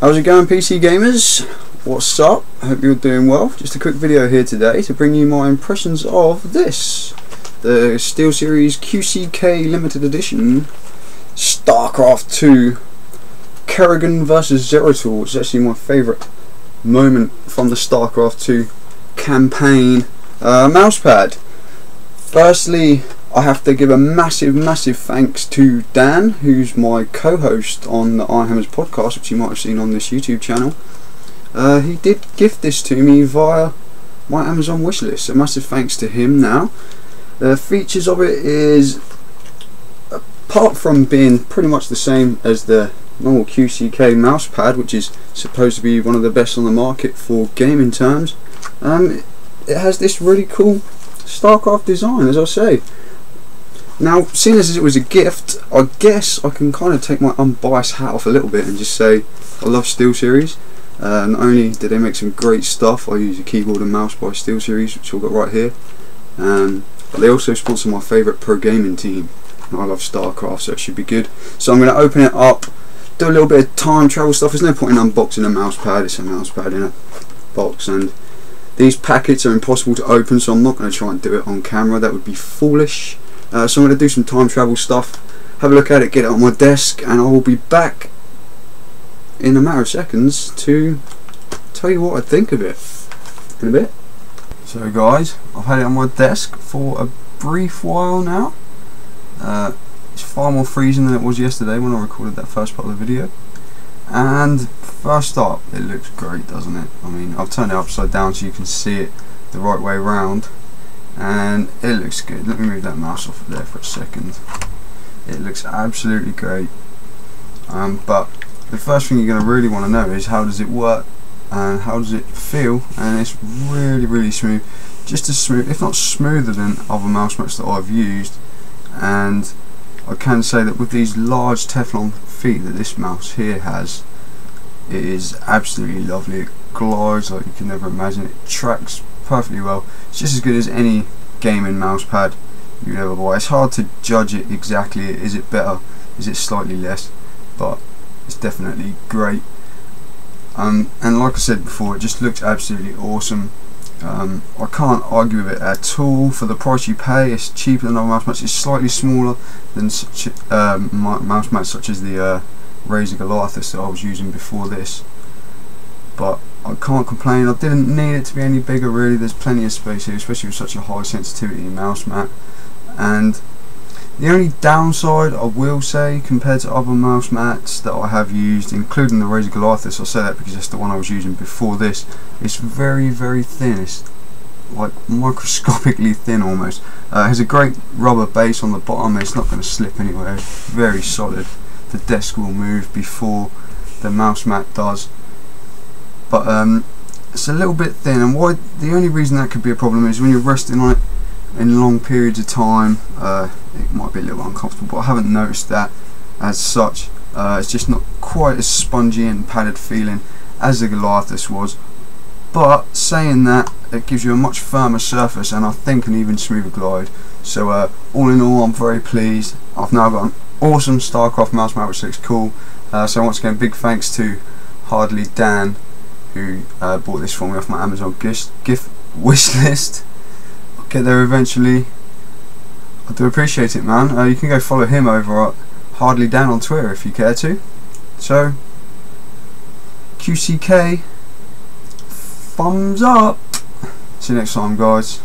How's it going, PC gamers? What's up? I hope you're doing well. Just a quick video here today to bring you my impressions of this, the SteelSeries QcK limited edition StarCraft 2 Kerrigan versus Zeratul, which is actually my favourite moment from the StarCraft 2 campaign mousepad. Firstly, I have to give a massive thanks to Dan, who's my co-host on the iHammers podcast, which you might have seen on this YouTube channel. He did gift this to me via my Amazon wishlist, so massive thanks to him now. The features of it is, apart from being pretty much the same as the normal QcK mousepad, which is supposed to be one of the best on the market for gaming terms, it has this really cool StarCraft design, as I say. Now, seeing as it was a gift, I guess I can kind of take my unbiased hat off a little bit and just say I love SteelSeries. Not only did they make some great stuff, I use a keyboard and mouse by SteelSeries, which I've got right here, but they also sponsor my favourite pro gaming team, and I love StarCraft, so it should be good. So I'm going to open it up, do a little bit of time travel stuff. There's no point in unboxing a mousepad, it's a mousepad in a box, and these packets are impossible to open, so I'm not going to try and do it on camera, that would be foolish. So I'm going to do some time travel stuff, have a look at it, get it on my desk, and I will be back in a matter of seconds to tell you what I think of it in a bit. So guys, I've had it on my desk for a brief while now. It's far more freezing than it was yesterday when I recorded that first part of the video. And first up, it looks great, doesn't it? I mean, I've turned it upside down so you can see it the right way around, and it looks good. Let me move that mouse off of there for a second. It looks absolutely great. But the first thing you're going to really want to know is how does it work and how does it feel, and it's really smooth, just as smooth, if not smoother than other mouse mats that I've used. And I can say that with these large Teflon feet that this mouse here has, it is absolutely lovely. It glides like you can never imagine. It tracks perfectly well. It's just as good as any gaming mouse pad you'd ever buy. It's hard to judge it exactly. Is it better? Is it slightly less? But it's definitely great. And like I said before, it just looks absolutely awesome. I can't argue with it at all. For the price you pay, it's cheaper than other mouse mats. It's slightly smaller than such mouse mats such as the Razer Goliathus that I was using before this, but I can't complain. I didn't need it to be any bigger really. There's plenty of space here, especially with such a high sensitivity mouse mat. And the only downside I will say compared to other mouse mats that I have used, including the Razer Goliathus, I'll say that because that's the one I was using before this, it's very thin. It's like microscopically thin almost. It has a great rubber base on the bottom, it's not going to slip anywhere, it's very solid. The desk will move before the mouse mat does, but it's a little bit thin, and the only reason that could be a problem is when you're resting on it in long periods of time, it might be a little uncomfortable, but I haven't noticed that as such. It's just not quite as spongy and padded feeling as the Goliathus was, but saying that, it gives you a much firmer surface and I think an even smoother glide. So all in all, I'm very pleased. I've now got an awesome StarCraft mouse mat which looks cool. So once again, big thanks to Hardly Dan, who bought this for me off my Amazon gift wish list. I'll get there eventually. I do appreciate it, man. You can go follow him over at Hardly Dan on Twitter if you care to. So QcK, thumbs up. See you next time, guys.